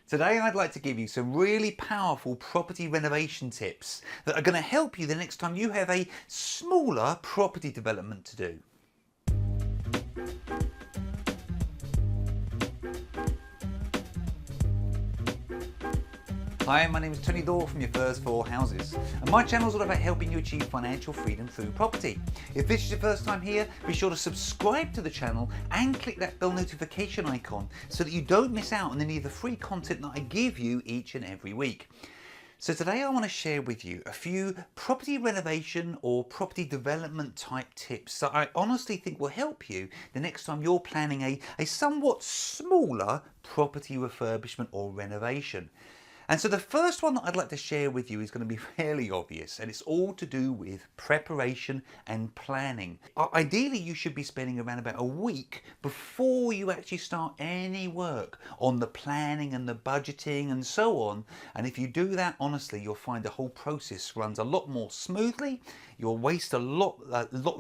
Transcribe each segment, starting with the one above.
Today I'd like to give you some really powerful property renovation tips that are going to help you the next time you have a smaller property development to do. Hi, my name is Tony Dorr from Your First Four Houses, and my channel is all about helping you achieve financial freedom through property. If this is your first time here, be sure to subscribe to the channel and click that bell notification icon so that you don't miss out on any of the free content that I give you each and every week. So today I want to share with you a few property renovation or property development type tips that I honestly think will help you the next time you're planning a somewhat smaller property refurbishment or renovation. And so the first one that I'd like to share with you is going to be fairly obvious, and it's all to do with preparation and planning. Ideally, you should be spending around about a week before you actually start any work on the planning and the budgeting and so on. And if you do that, honestly, you'll find the whole process runs a lot more smoothly. You'll waste a lot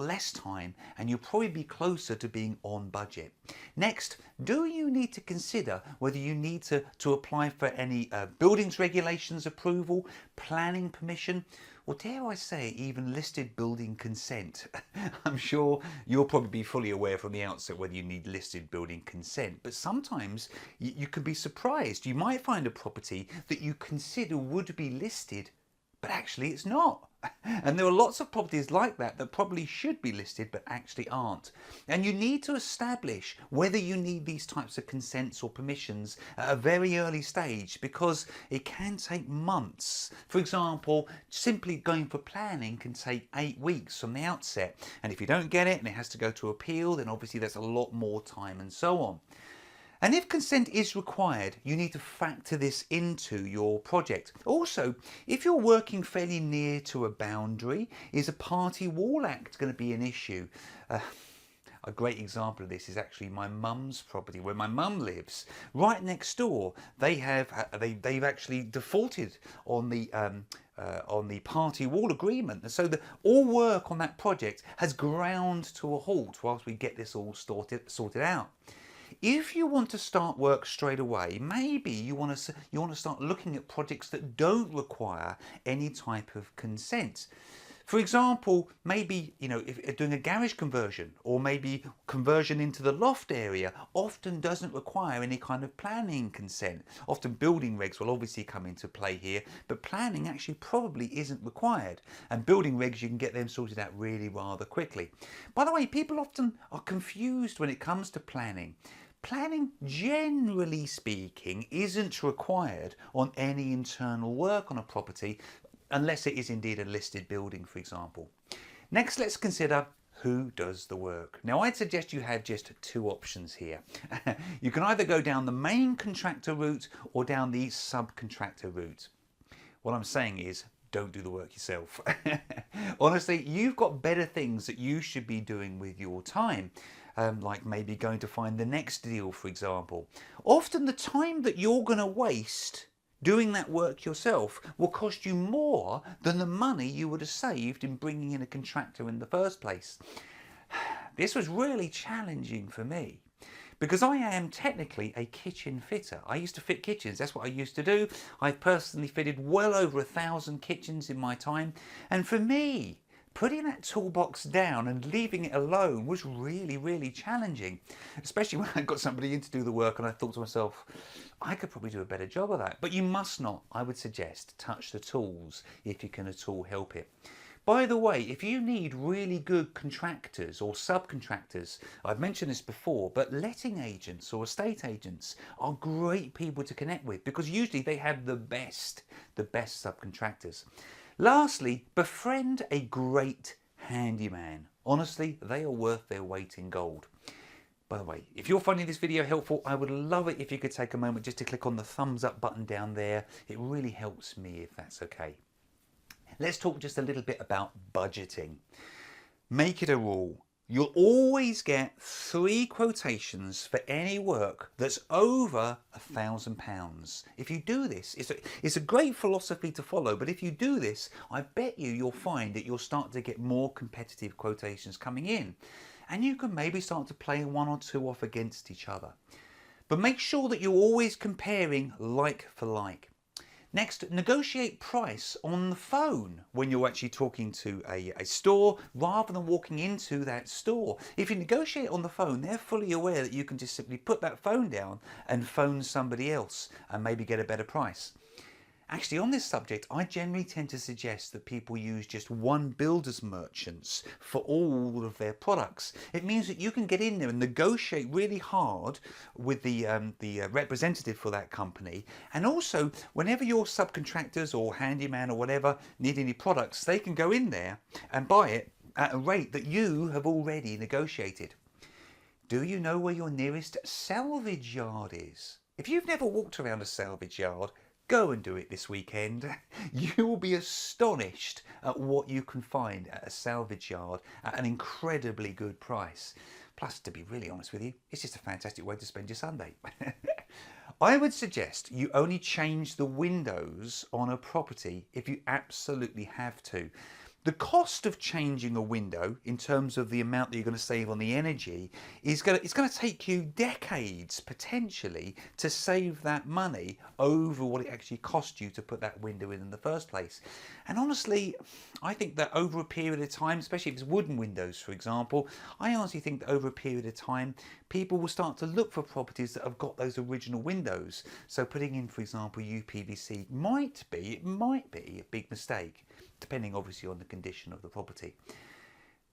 less time, and you'll probably be closer to being on budget. Next, do you need to consider whether you need to apply for any buildings regulations approval, planning permission, or dare I say even listed building consent? I'm sure you'll probably be fully aware from the outset whether you need listed building consent, but sometimes you can be surprised. You might find a property that you consider would be listed, but actually it's not. And there are lots of properties like that that probably should be listed but actually aren't. And you need to establish whether you need these types of consents or permissions at a very early stage, because it can take months. For example, simply going for planning can take 8 weeks from the outset. And if you don't get it and it has to go to appeal, then obviously there's a lot more time and so on. And if consent is required, you need to factor this into your project. Also, if you're working fairly near to a boundary, is a party wall act going to be an issue? A great example of this is actually my mum's property, where my mum lives. Right next door, they've actually defaulted on the party wall agreement, and so all work on that project has ground to a halt whilst we get this all sorted out. If you want to start work straight away, maybe you want to start looking at projects that don't require any type of consent. For example, maybe, if doing a garage conversion, or maybe conversion into the loft area, often doesn't require any kind of planning consent. Often building regs will obviously come into play here, but planning actually probably isn't required. And building regs, you can get them sorted out really rather quickly. By the way, people often are confused when it comes to planning. Planning, generally speaking, isn't required on any internal work on a property, unless it is indeed a listed building, for example. Next, let's consider who does the work. Now, I'd suggest you have just two options here. You can either go down the main contractor route or down the subcontractor route. What I'm saying is, don't do the work yourself. Honestly, you've got better things that you should be doing with your time. Like maybe going to find the next deal, for example. Often the time that you're going to waste doing that work yourself will cost you more than the money you would have saved in bringing in a contractor in the first place. This was really challenging for me, because I am technically a kitchen fitter. I used to fit kitchens, that's what I used to do. I've personally fitted well over 1,000 kitchens in my time, and for me, putting that toolbox down and leaving it alone was really, really challenging, especially when I got somebody in to do the work and I thought to myself, I could probably do a better job of that. But you must not, I would suggest, touch the tools if you can at all help it. By the way, if you need really good contractors or subcontractors, I've mentioned this before, but letting agents or estate agents are great people to connect with, because usually they have the best subcontractors. Lastly, befriend a great handyman. Honestly, they are worth their weight in gold. By the way, if you're finding this video helpful, I would love it if you could take a moment just to click on the thumbs up button down there. It really helps me, if that's okay. Let's talk just a little bit about budgeting. Make it a rule. You'll always get 3 quotations for any work that's over £1,000. If you do this, it's a great philosophy to follow, but if you do this, I bet you'll find that you'll start to get more competitive quotations coming in, and you can maybe start to play 1 or 2 off against each other. But make sure that you're always comparing like for like. Next, negotiate price on the phone when you're actually talking to a store rather than walking into that store. If you negotiate on the phone, they're fully aware that you can just simply put that phone down and phone somebody else and maybe get a better price. Actually, on this subject, I generally tend to suggest that people use just one builder's merchants for all of their products. It means that you can get in there and negotiate really hard with the representative for that company. And also, whenever your subcontractors or handyman or whatever need any products, they can go in there and buy it at a rate that you have already negotiated. Do you know where your nearest salvage yard is? If you've never walked around a salvage yard, go and do it this weekend. You will be astonished at what you can find at a salvage yard at an incredibly good price. Plus, to be really honest with you, it's just a fantastic way to spend your Sunday. I would suggest you only change the windows on a property if you absolutely have to. The cost of changing a window in terms of the amount that you're going to save on the energy it's going to take you decades potentially to save that money over what it actually cost you to put that window in the first place. And honestly, I think that over a period of time, especially if it's wooden windows, for example, I honestly think that over a period of time, people will start to look for properties that have got those original windows. So putting in, for example, UPVC might be a big mistake, depending obviously on the condition of the property.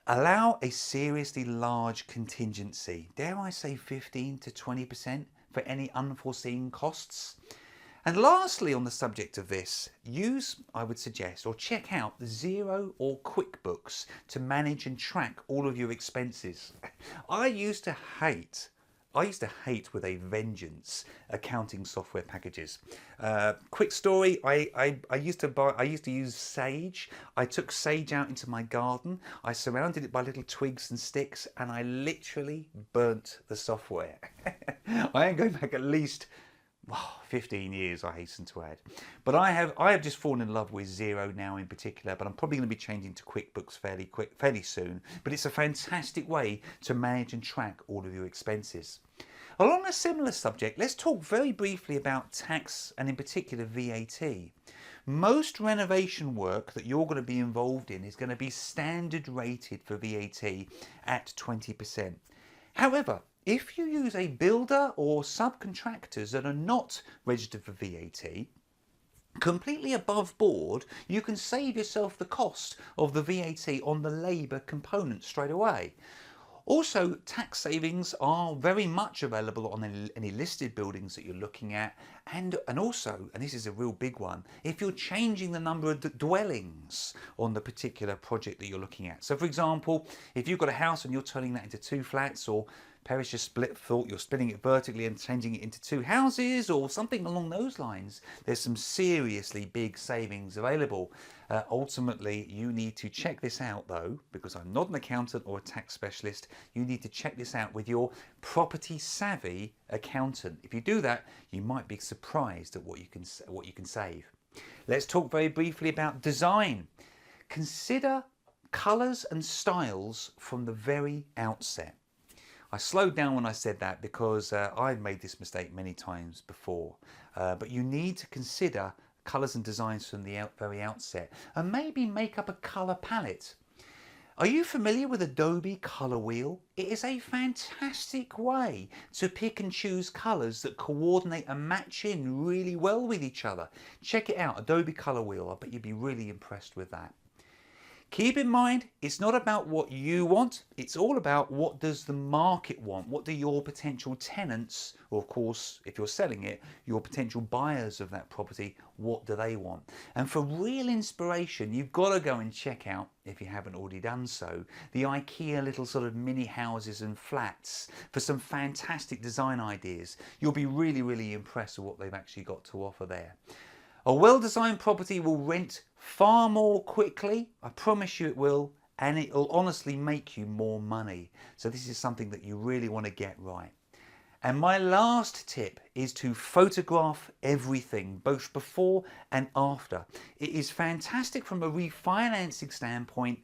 Allow a seriously large contingency, dare I say 15 to 20% for any unforeseen costs. And lastly, on the subject of this, I would suggest, or check out Xero or QuickBooks to manage and track all of your expenses. I used to hate with a vengeance accounting software packages. Quick story, I used to use Sage. I took Sage out into my garden. I surrounded it by little twigs and sticks, and I literally burnt the software. I am going back at least 15 years, I hasten to add. But I have just fallen in love with Xero now in particular, but I'm probably going to be changing to QuickBooks fairly soon. But it's a fantastic way to manage and track all of your expenses. Along a similar subject, let's talk very briefly about tax and in particular VAT. Most renovation work that you're going to be involved in is going to be standard rated for VAT at 20%. However, if you use a builder or subcontractors that are not registered for VAT, completely above board, you can save yourself the cost of the VAT on the labour component straight away. Also, tax savings are very much available on any listed buildings that you're looking at, and also, and this is a real big one, if you're changing the number of dwellings on the particular project that you're looking at. So for example, if you've got a house and you're turning that into 2 flats, or perish your split thought, you're splitting it vertically and changing it into 2 houses or something along those lines, there's some seriously big savings available. Ultimately, you need to check this out though, because I'm not an accountant or a tax specialist. You need to check this out with your property savvy accountant. If you do that, you might be surprised at what you can save. Let's talk very briefly about design. Consider colours and styles from the very outset. I slowed down when I said that because I've made this mistake many times before. But you need to consider colours and designs from the very outset, and maybe make up a colour palette. Are you familiar with Adobe Color Wheel? It is a fantastic way to pick and choose colours that coordinate and match in really well with each other. Check it out, Adobe Color Wheel. I bet you'd be really impressed with that. Keep in mind, it's not about what you want, it's all about what does the market want, what do your potential tenants, or of course, if you're selling it, your potential buyers of that property, what do they want? And for real inspiration, you've got to go and check out, if you haven't already done so, the IKEA little sort of mini houses and flats for some fantastic design ideas. You'll be really, really impressed with what they've actually got to offer there. A well-designed property will rent far more quickly, I promise you it will, and it will honestly make you more money. So this is something that you really want to get right. And my last tip is to photograph everything, both before and after. It is fantastic from a refinancing standpoint,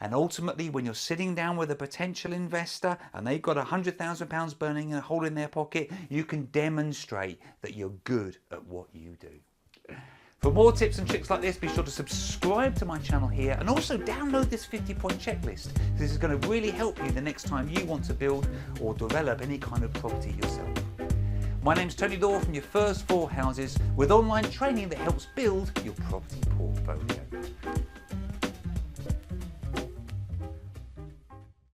And ultimately, when you're sitting down with a potential investor and they've got £100,000 burning a hole in their pocket, you can demonstrate that you're good at what you do. For more tips and tricks like this, be sure to subscribe to my channel here and also download this 50-point checklist. This is going to really help you the next time you want to build or develop any kind of property yourself. My name's Tony Law from Your First 4 Houses, with online training that helps build your property portfolio.